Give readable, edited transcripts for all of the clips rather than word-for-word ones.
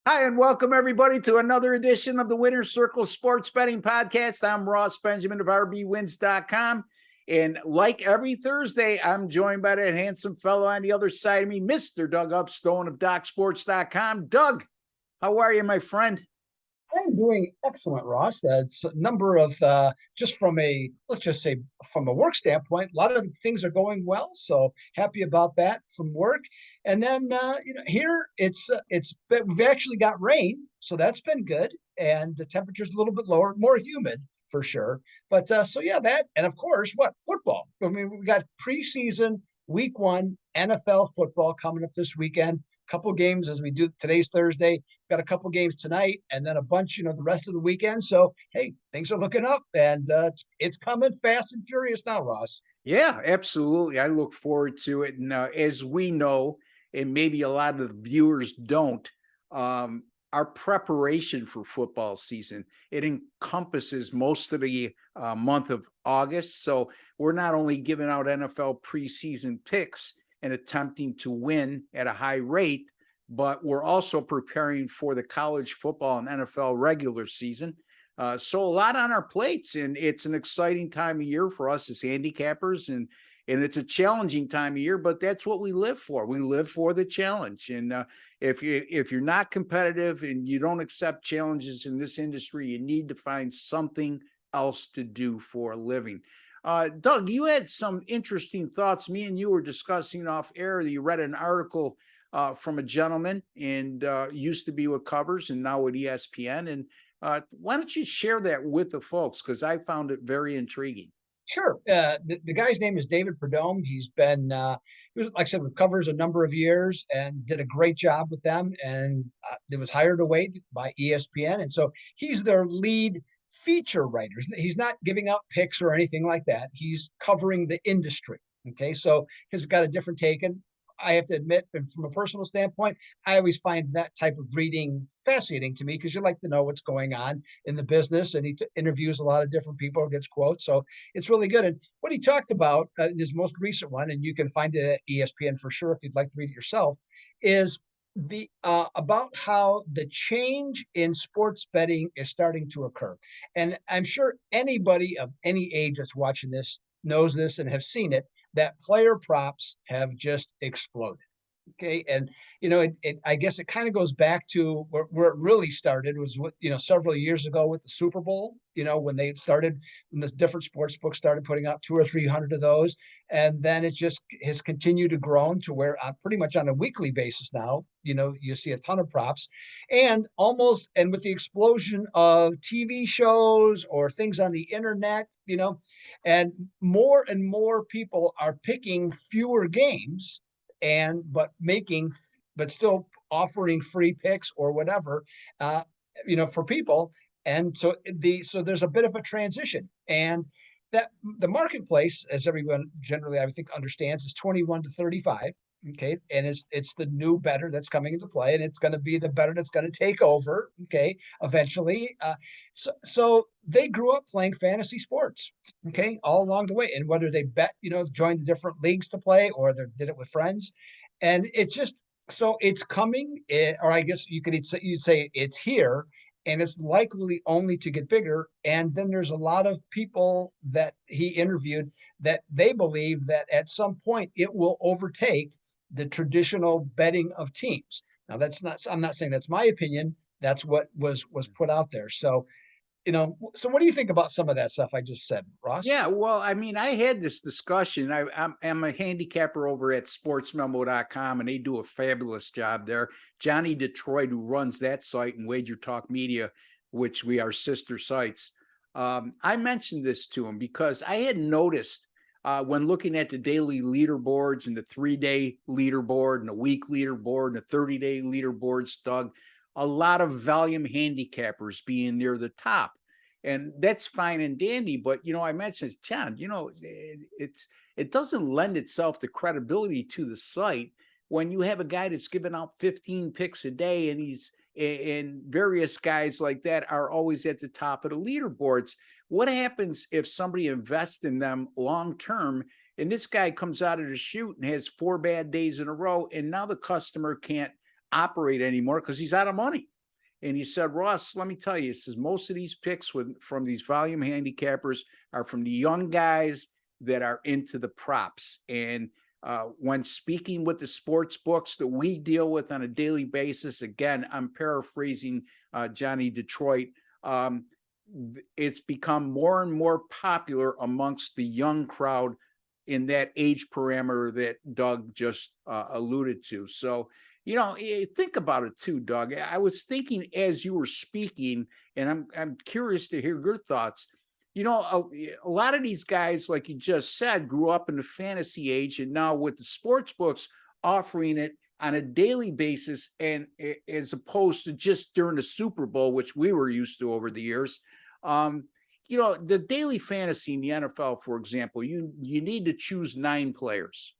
Hi, and welcome everybody to another edition of the Winner's Circle Sports Betting Podcast. I'm Ross Benjamin of RBWins.com. And like every Thursday, I'm joined by that handsome fellow on the other side of me, Mr. Doug Upstone of DocSports.com. Doug, how are you, my friend? I'm doing excellent, Ross. That's a number of just from a let's just say from a work standpoint, a lot of things are going well. So happy about that from work. And then here we've actually got rain, so that's been good. And the temperature's a little bit lower, more humid for sure. But so yeah, that and of course what football. I mean, we got preseason week one NFL football coming up this weekend. Couple games as we do today's Thursday. Got a couple games tonight, and then a bunch, the rest of the weekend. So, hey, things are looking up, and it's coming fast and furious now, Ross. Yeah, absolutely. I look forward to it. And as we know, and maybe a lot of the viewers don't, our preparation for football season, it encompasses most of the month of August. So we're not only giving out NFL preseason picks and attempting to win at a high rate, but we're also preparing for the college football and NFL regular season. So a lot on our plates, and it's an exciting time of year for us as handicappers, and it's a challenging time of year, but that's what we live for. We live for the challenge. And if you're not competitive and you don't accept challenges in this industry, you need to find something else to do for a living. Doug, you had some interesting thoughts. Me and you were discussing off air. You read an article from a gentleman and used to be with Covers and now with ESPN. And why don't you share that with the folks? Because I found it very intriguing. Sure. The guy's name is David Perdome. He was, like I said, with Covers a number of years and did a great job with them. And it was hired away by ESPN. And so he's their lead feature writer. He's not giving out picks or anything like that. He's covering the industry. Okay. So he's got a different take. And I have to admit, from a personal standpoint, I always find that type of reading fascinating to me because you like to know what's going on in the business. And he interviews a lot of different people, gets quotes. So it's really good. And what he talked about in his most recent one, and you can find it at ESPN for sure if you'd like to read it yourself, is the about how the change in sports betting is starting to occur. And I'm sure anybody of any age that's watching this knows this and have seen it, that player props have just exploded. Okay. And, I guess it kind of goes back to where it really started was several years ago with the Super Bowl, when the different sports books started putting out 200 or 300 of those. And then it just has continued to grow to where pretty much on a weekly basis now, you see a ton of props and with the explosion of TV shows or things on the internet, and more people are picking fewer games but still offering free picks or whatever, for people. And so there's a bit of a transition, and that the marketplace, as everyone generally I think understands, is 21 to 35. Okay, and it's the new better that's coming into play, and it's going to be the better that's going to take over. Okay, eventually. So they grew up playing fantasy sports. Okay, all along the way, and whether they bet, joined the different leagues to play, or they did it with friends, and it's just so it's coming, or I guess you'd say it's here, and it's likely only to get bigger. And then there's a lot of people that he interviewed that they believe that at some point it will overtake the traditional betting of teams. Now, I'm not saying that's my opinion. That's what was put out there. So, so what do you think about some of that stuff I just said, Ross? Yeah, well, I mean, I had this discussion. I'm a handicapper over at sportsmemo.com, and they do a fabulous job there. Johnny Detroit, who runs that site, and Wager Talk Media, which we are sister sites. I mentioned this to him because I had noticed when looking at the daily leaderboards and the 3-day leaderboard and the week leaderboard and the 30-day leaderboards, Doug, a lot of volume handicappers being near the top. And that's fine and dandy, but I mentioned, John, it doesn't lend itself to credibility to the site when you have a guy that's giving out 15 picks a day, and various guys like that are always at the top of the leaderboards. What happens if somebody invests in them long term, and this guy comes out of the chute and has 4 bad days in a row, and now the customer can't operate anymore because he's out of money? And he said, Ross, let me tell you, he says most of these picks from these volume handicappers are from the young guys that are into the props. And when speaking with the sports books that we deal with on a daily basis, again, I'm paraphrasing Johnny Detroit. It's become more and more popular amongst the young crowd in that age parameter that Doug just alluded to. So, think about it too, Doug. I was thinking as you were speaking, and I'm curious to hear your thoughts. A lot of these guys, like you just said, grew up in the fantasy age, and now with the sports books offering it on a daily basis, and as opposed to just during the Super Bowl, which we were used to over the years. The daily fantasy in the NFL, for example, you need to choose 9 players.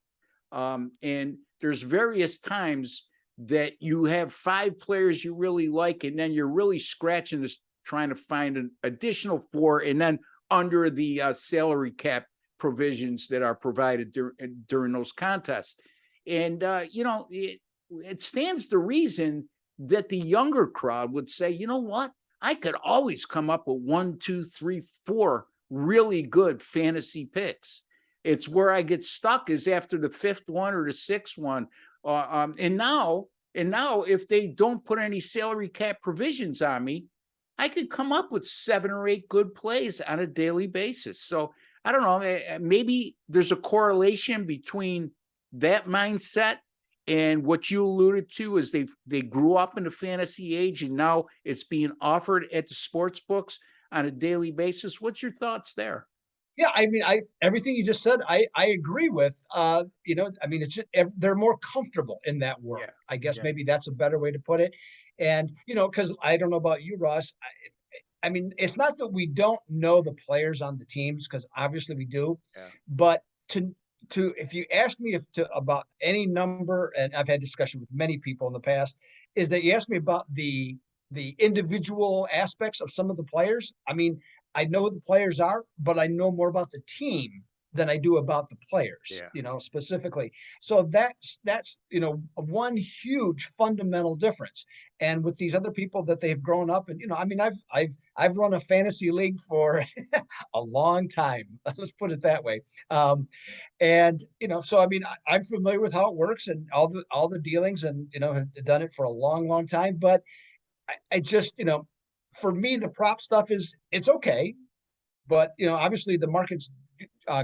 And there's various times that you have 5 players you really like, and then you're really scratching this, trying to find an additional 4, and then under the salary cap provisions that are provided during those contests. And, it stands to reason that the younger crowd would say, you know what? I could always come up with 1, 2, 3, 4 really good fantasy picks. It's where I get stuck is after the 5th one or the 6th one. And now, if they don't put any salary cap provisions on me, I could come up with 7 or 8 good plays on a daily basis. So I don't know, maybe there's a correlation between that mindset and what you alluded to is they grew up in the fantasy age and now it's being offered at the sports books on a daily basis. What's your thoughts there? Yeah, I mean, everything you just said, I agree with. It's just they're more comfortable in that world. Yeah. I guess Yeah. maybe that's a better way to put it. And because I don't know about you, Ross. I mean, it's not that we don't know the players on the teams, because obviously we do. Yeah. But if you ask me about any number, and I've had discussion with many people in the past, is that you ask me about the individual aspects of some of the players. I mean, I know who the players are, but I know more about the team than I do about the players, Yeah. Specifically. So that's one huge fundamental difference. And with these other people that they've grown up and, I mean, I've run a fantasy league for a long time. Let's put it that way. And so I mean, I'm familiar with how it works and all the dealings, and have done it for a long, long time. But I just, for me, the prop stuff it's okay, but obviously the market's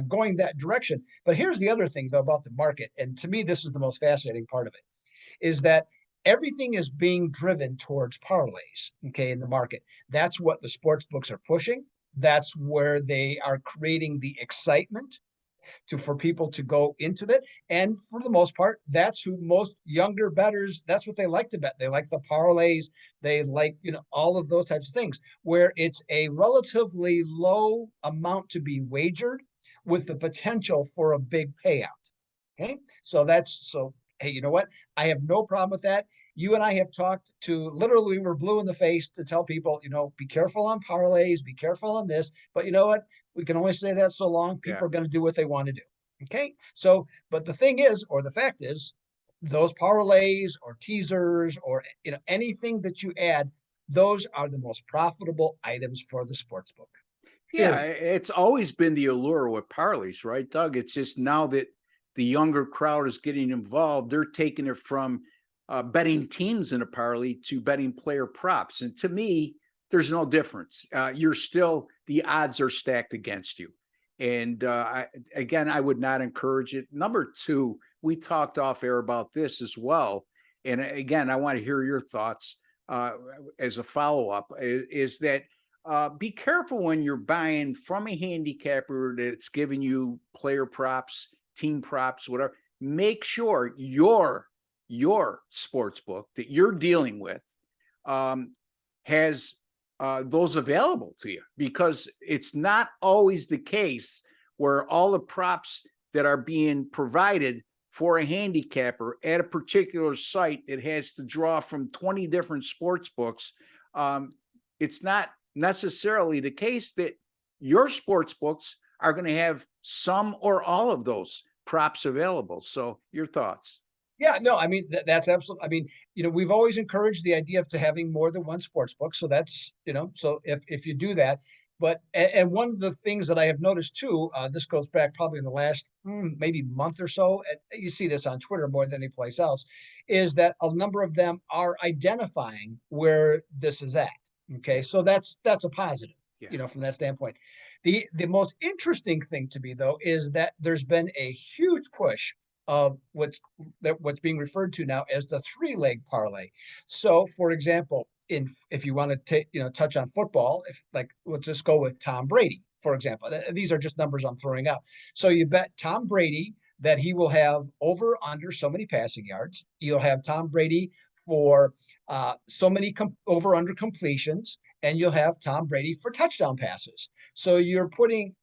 going that direction. But here's the other thing though about the market, and to me, this is the most fascinating part of it, is that everything is being driven towards parlays. Okay, in the market, that's what the sports books are pushing. That's where they are creating the excitement for people to go into that. And for the most part, that's who most younger bettors, that's what they like to bet. They like the parlays. They like, all of those types of things where it's a relatively low amount to be wagered with the potential for a big payout. Okay. So, hey, you know what? I have no problem with that. You and I have talked to literally, we were blue in the face to tell people, be careful on parlays, be careful on this. But you know what? We can only say that so long. People Yeah. are going to do what they want to do. Okay. So, but the thing is, or the fact is, those parlays or teasers or anything that you add, those are the most profitable items for the sports book. Yeah, Period. it's always been the allure with parlays, right, Doug? It's just now that the younger crowd is getting involved, they're taking it from betting teams in a parlay to betting player props. And to me, there's no difference. The odds are stacked against you. And I would not encourage it. Number 2, we talked off air about this as well. And again, I want to hear your thoughts as a follow up is that be careful when you're buying from a handicapper that's giving you player props, team props, whatever. Make sure your sports book that you're dealing with has those available to you, because it's not always the case where all the props that are being provided for a handicapper at a particular site that has to draw from 20 different sports books. It's not necessarily the case that your sports books are going to have some or all of those props available. So your thoughts? Yeah, no, I mean that's absolutely. I mean, we've always encouraged the idea of to having more than one sports book. So that's so if you do that, but and one of the things that I have noticed too, this goes back probably in the last maybe month or so. And you see this on Twitter more than any place else, is that a number of them are identifying where this is at. Okay, so that's a positive, Yeah. from that standpoint. The most interesting thing to me though is that there's been a huge push of what's being referred to now as the three-leg parlay. So, for example, if you want to take touch on football, if like let's just go with Tom Brady, for example. These are just numbers I'm throwing out. So you bet Tom Brady that he will have over under so many passing yards. You'll have Tom Brady for so many over under completions, and you'll have Tom Brady for touchdown passes. So you're putting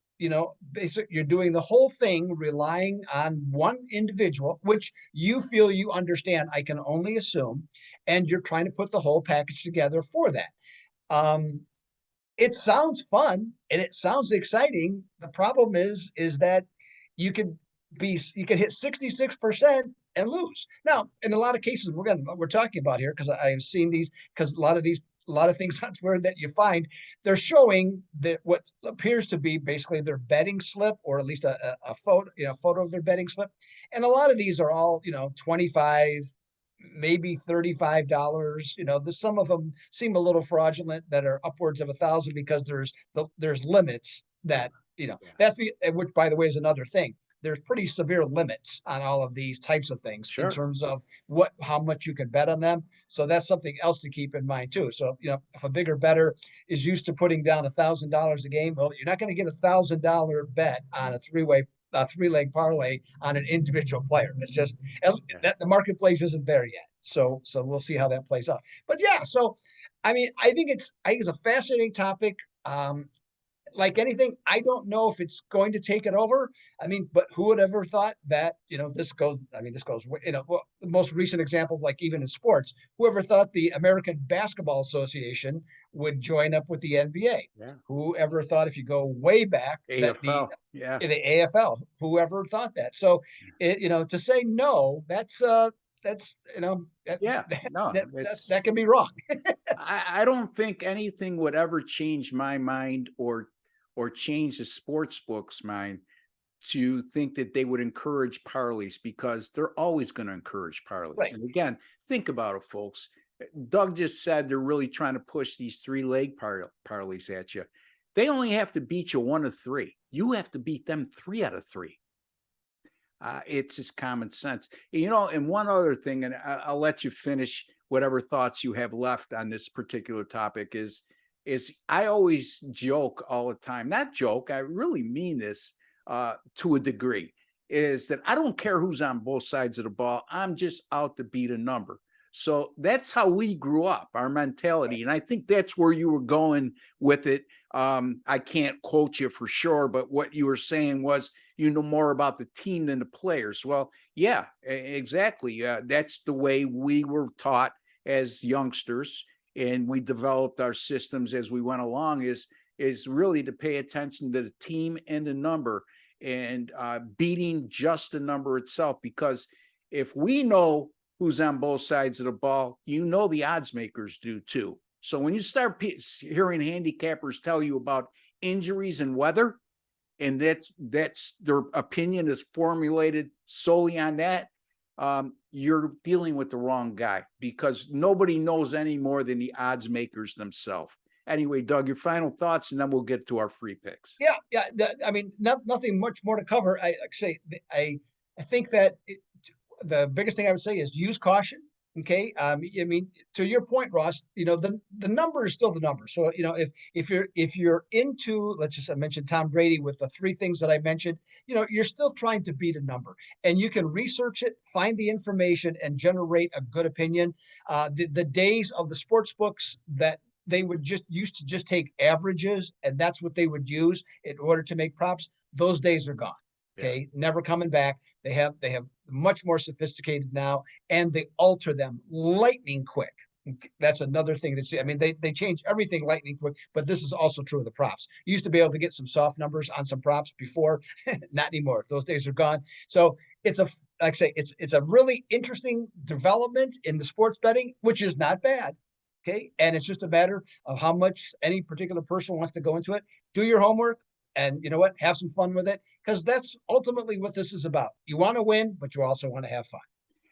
basically you're doing the whole thing relying on one individual, which you feel you understand, I can only assume, and you're trying to put the whole package together for that. It sounds fun and it sounds exciting. The problem is that you could hit 66% and lose. Now, in a lot of cases, we're talking about here because I've seen these, because a lot of things on Twitter that you find, they're showing that what appears to be basically their betting slip, or at least a photo of their betting slip. And a lot of these are all 25, maybe $35. Some of them seem a little fraudulent that are upwards of 1,000 because there's limits that that's which, by the way, is another thing. There's pretty severe limits on all of these types of things in terms of how much you can bet on them. So that's something else to keep in mind too. So if a bigger bettor is used to putting down $1,000 a game, well, you're not going to get $1,000 bet on a three-leg parlay on an individual player. It's just that the marketplace isn't there yet. So we'll see how that plays out. But yeah, so I mean, I think it's a fascinating topic. Like anything, I don't know if it's going to take it over. I mean, but who would ever thought that, this goes, well, the most recent examples, like even in sports, whoever thought the American Basketball Association would join up with the NBA? Yeah. Whoever thought, if you go way back, AFL. the AFL, whoever thought that? So, to say no, that's no, that can be wrong. I don't think anything would ever change my mind or change the sports book's mind to think that they would encourage parlays, because they're always going to encourage parlays. Right. And again, think about it, folks. Doug just said they're really trying to push these three-leg parlays at you. They only have to beat you 1 of 3. You have to beat them 3 out of 3. It's just common sense. And one other thing, and I'll let you finish whatever thoughts you have left on this particular topic, is I always joke all the time, not joke, I really mean this to a degree, is that I don't care who's on both sides of the ball. I'm just out to beat a number. So that's how we grew up, our mentality. And I think that's where you were going with it. I can't quote you for sure, but what you were saying was, more about the team than the players. Well, yeah, exactly. That's the way we were taught as youngsters, and we developed our systems as we went along, is really to pay attention to the team and the number, and beating just the number itself. Because if we know who's on both sides of the ball, the odds makers do too. So when you start hearing handicappers tell you about injuries and weather, and that's their opinion is formulated solely on that, you're dealing with the wrong guy, because nobody knows any more than the odds makers themselves. Anyway, Doug, your final thoughts, and then we'll get to our free picks. Yeah. I mean, nothing much more to cover. I think that the biggest thing I would say is use caution. Okay. I mean, to your point, Ross, the number is still the number. So, if you're into, let's just, I mentioned Tom Brady with the 3 things that I mentioned, you're still trying to beat a number, and you can research it, find the information, and generate a good opinion. The days of the sports books that they would used to just take averages, and that's what they would use in order to make props, those days are gone. Okay, never coming back. They have much more sophisticated now, and they alter them lightning quick. That's another thing that's, I mean, they change everything lightning quick, but this is also true of the props. You used to be able to get some soft numbers on some props before, not anymore. Those days are gone. So it's a like I say, it's a really interesting development in the sports betting, which is not bad. Okay. And it's just a matter of how much any particular person wants to go into it. Do your homework and you know what? Have some fun with it. Because that's ultimately what this is about. You want to win, but you also want to have fun.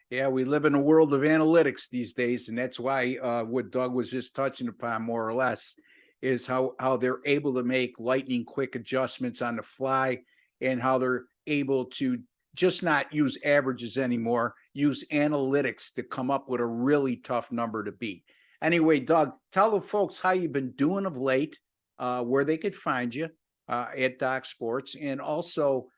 Yeah, we live in a world of analytics these days, and that's why what Doug was just touching upon, more or less, is how they're able to make lightning quick adjustments on the fly, and how they're able to just not use averages anymore, use analytics to come up with a really tough number to beat. Anyway, Doug, tell the folks how you've been doing of late, where they could find you at Doc Sports, and also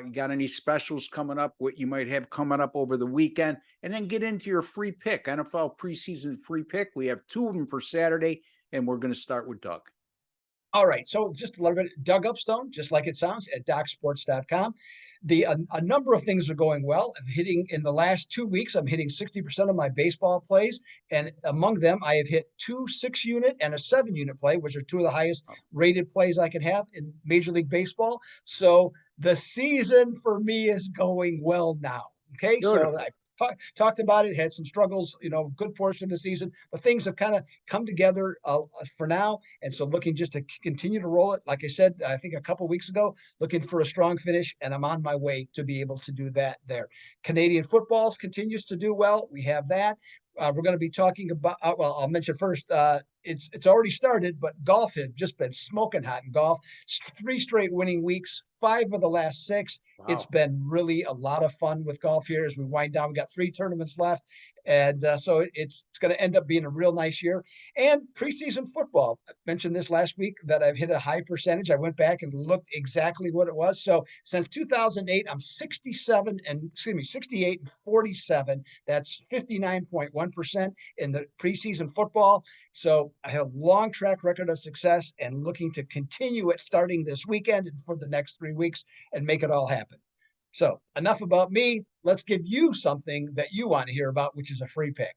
you got any specials coming up, what you might have coming up over the weekend, and then get into your free pick, NFL preseason free pick. We have two of them for Saturday, and we're going to start with Doug. All right. So just a little bit, Doug Upstone, just like it sounds, at docsports.com. A number of things are going well. I'm hitting in the last 2 weeks, I'm hitting 60% of my baseball plays. And among them, I have hit 2 6-unit and a 7-unit play, which are two of the highest rated plays I can have in Major League Baseball. So the season for me is going well now. Okay. So Beautiful. I talked about it, had some struggles, good portion of the season, but things have kind of come together for now. And so looking just to continue to roll it. Like I said, I think a couple of weeks ago, looking for a strong finish, and I'm on my way to be able to do that there. Canadian football continues to do well. We have that. We're going to be talking about, well, I'll mention first, it's already started, but golf has just been smoking hot in golf. 3 straight winning weeks, 5 of the last 6. Wow. It's been really a lot of fun with golf here as we wind down. We got 3 tournaments left. And so it's going to end up being a real nice year. And preseason football. I mentioned this last week that I've hit a high percentage. I went back and looked exactly what it was. So since 2008, I'm 68 and 47. That's 59.1% in the preseason football. So I have a long track record of success and looking to continue it starting this weekend and for the next 3 weeks and make it all happen. So enough about me. Let's give you something that you want to hear about, which is a free pick.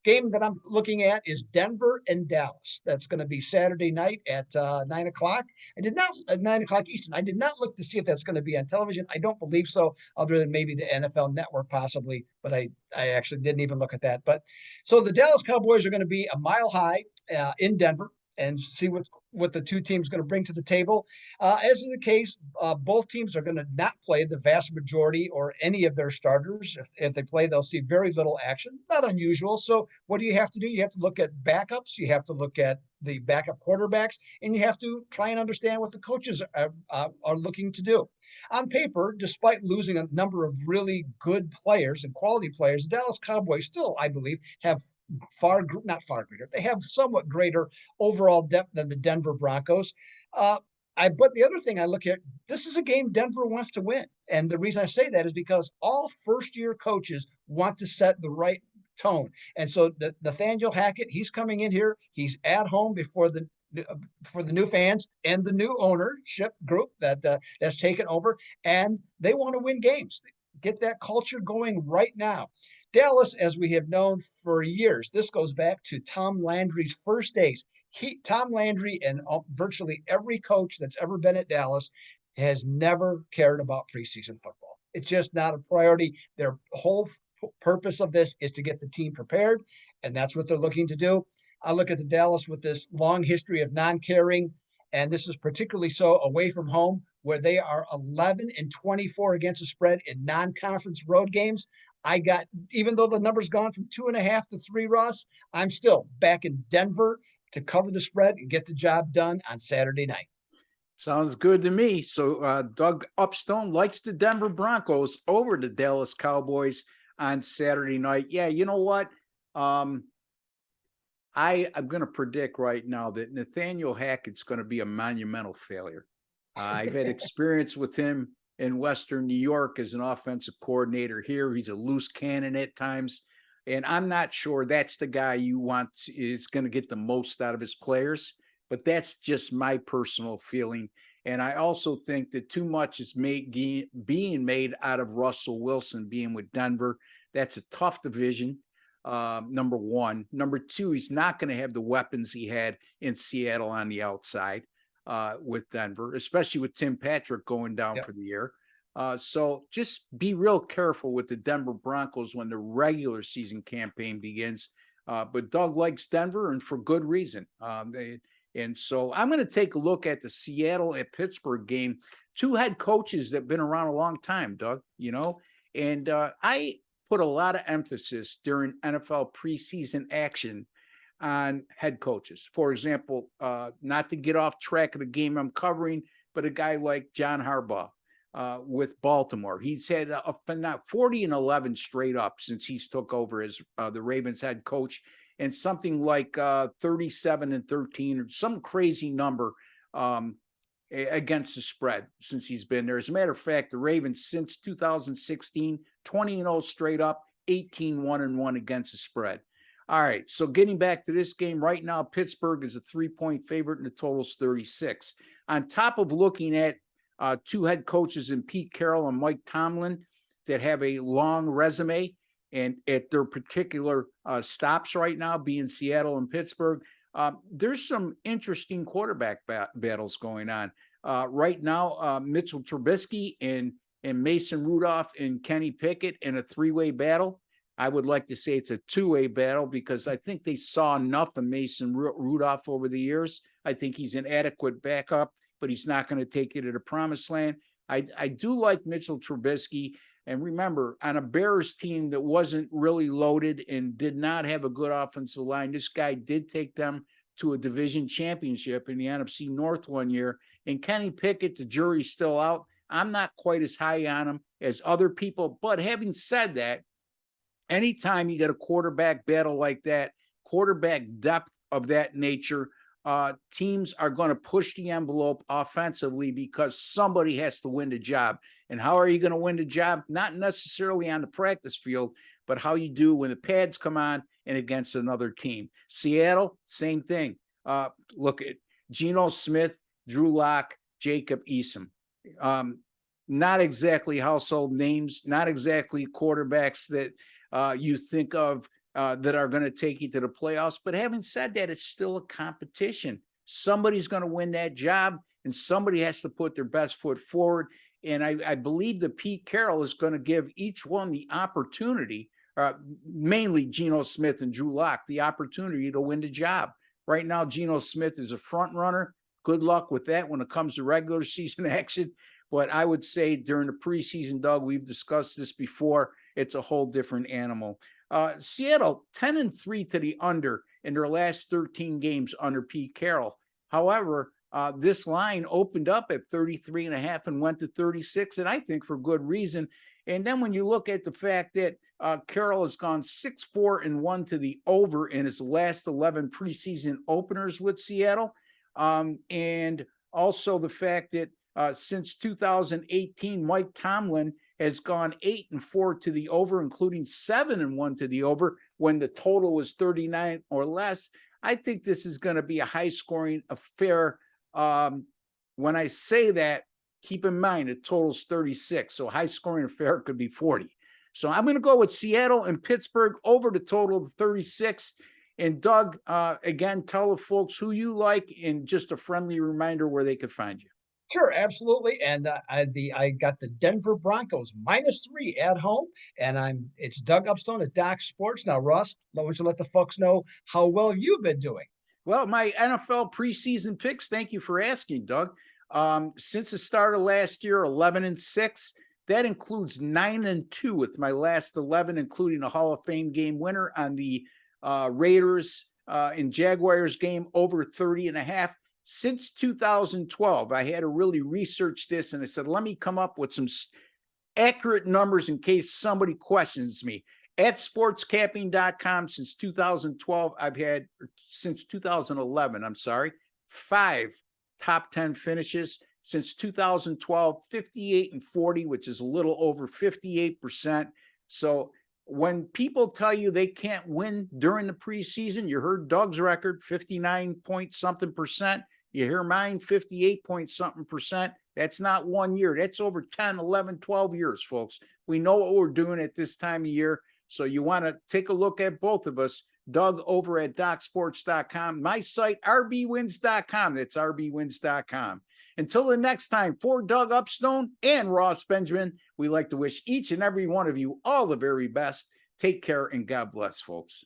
Game that I'm looking at is Denver and Dallas. That's going to be Saturday night at 9 o'clock. At 9 o'clock Eastern. I did not look to see if that's going to be on television. I don't believe so, other than maybe the NFL Network possibly, but I actually didn't even look at that. But so the Dallas Cowboys are going to be a mile high in Denver and see what the two teams going to bring to the table. As is the case, both teams are going to not play the vast majority or any of their starters. If they play, they'll see very little action. Not unusual. So what do you have to do? You have to look at backups. You have to look at the backup quarterbacks, and you have to try and understand what the coaches are looking to do. On paper, despite losing a number of really good players and quality players, the Dallas Cowboys still, I believe, have not far greater. They have somewhat greater overall depth than the Denver Broncos. But the other thing I look at, this is a game Denver wants to win. And the reason I say that is because all first-year coaches want to set the right tone. And so Nathaniel Hackett, he's coming in here. He's at home for the new fans and the new ownership group that's taken over. And they want to win games. Get that culture going right now. Dallas, as we have known for years, this goes back to Tom Landry's first days. Tom Landry and virtually every coach that's ever been at Dallas has never cared about preseason football. It's just not a priority. Their whole purpose of this is to get the team prepared, and that's what they're looking to do. I look at the Dallas with this long history of non-caring, and this is particularly so away from home, where they are 11 and 24 against the spread in non-conference road games. Even though the number's gone from 2.5 to 3, Ross, I'm still back in Denver to cover the spread and get the job done on Saturday night. Sounds good to me. So Doug Upstone likes the Denver Broncos over the Dallas Cowboys on Saturday night. Yeah, you know what? I'm going to predict right now that Nathaniel Hackett's going to be a monumental failure. I've had experience with him in Western New York as an offensive coordinator here. He's a loose cannon at times. And I'm not sure that's the guy you want is going to get the most out of his players. But that's just my personal feeling. And I also think that too much is being made out of Russell Wilson being with Denver. That's a tough division, number one. Number two, he's not going to have the weapons he had in Seattle on the outside with Denver, especially with Tim Patrick going down for the year. So just be real careful with the Denver Broncos when the regular season campaign begins. But Doug likes Denver, and for good reason. And so I'm going to take a look at the Seattle at Pittsburgh game. Two head coaches that have been around a long time, Doug, and I put a lot of emphasis during NFL preseason action on head coaches. For example, not to get off track of the game I'm covering, but a guy like John Harbaugh with Baltimore. He's had 40-11 straight up since he's took over as the Ravens head coach, and something like 37-13 or some crazy number against the spread since he's been there. As a matter of fact, the Ravens since 2016, 20-0 straight up, 18-1-1 against the spread. All right, so getting back to this game right now, Pittsburgh is a 3-point favorite and the total's 36. On top of looking at two head coaches in Pete Carroll and Mike Tomlin that have a long resume and at their particular stops right now, being Seattle and Pittsburgh, there's some interesting quarterback battles going on. Right now, Mitchell Trubisky and Mason Rudolph and Kenny Pickett in a three-way battle. I would like to say it's a two-way battle because I think they saw enough of Mason Rudolph over the years. I think he's an adequate backup, but he's not going to take you to the promised land. I do like Mitchell Trubisky. And remember, on a Bears team that wasn't really loaded and did not have a good offensive line, this guy did take them to a division championship in the NFC North one year. And Kenny Pickett, the jury's still out. I'm not quite as high on him as other people. But having said that, anytime you get a quarterback battle like that, quarterback depth of that nature, teams are going to push the envelope offensively because somebody has to win the job. And how are you going to win the job? Not necessarily on the practice field, but how you do when the pads come on and against another team. Seattle, same thing. Look at Geno Smith, Drew Lock, Jacob Eason. Not exactly household names, not exactly quarterbacks that you think of that are going to take you to the playoffs. But having said that, it's still a competition. Somebody's going to win that job, and somebody has to put their best foot forward. And I believe that Pete Carroll is going to give each one the opportunity, mainly Geno Smith and Drew Lock, the opportunity to win the job. Right now, Geno Smith is a front runner. Good luck with that when it comes to regular season action. But I would say during the preseason, Doug, we've discussed this before, it's a whole different animal. Seattle, 10-3 to the under in their last 13 games under Pete Carroll. However, this line opened up at 33.5 and went to 36, and I think for good reason. And then when you look at the fact that Carroll has gone 6-4-1 to the over in his last 11 preseason openers with Seattle, and also the fact that since 2018, Mike Tomlin has gone 8-4 to the over, including 7-1 to the over when the total was 39 or less. I think this is going to be a high-scoring affair. When I say that, keep in mind the total's 36, so high-scoring affair could be 40. So I'm going to go with Seattle and Pittsburgh over the total of 36. And Doug, again, tell the folks who you like and just a friendly reminder where they could find you. Sure, absolutely. And I got the Denver Broncos -3 at home, and it's Doug Upstone at Doc Sports. Now, Russ, I want you to let the folks know how well you've been doing. Well, my NFL preseason picks, thank you for asking, Doug. Since the start of last year, 11-6. That includes 9-2 with my last 11, including a Hall of Fame game winner on the Raiders and Jaguars game over 30.5. Since 2012, I had to really research this, and I said, let me come up with some accurate numbers in case somebody questions me. At sportscapping.com since 2012, since 2011, 5 top 10 finishes. Since 2012, 58-40, which is a little over 58%. So when people tell you they can't win during the preseason, you heard Doug's record, 59 point something percent. You hear mine, 58 point something percent. That's not 1 year. That's over 10, 11, 12 years, folks. We know what we're doing at this time of year. So you want to take a look at both of us. Doug over at DocSports.com. My site, rbwins.com. That's rbwins.com. Until the next time, for Doug Upstone and Ross Benjamin, we like to wish each and every one of you all the very best. Take care and God bless, folks.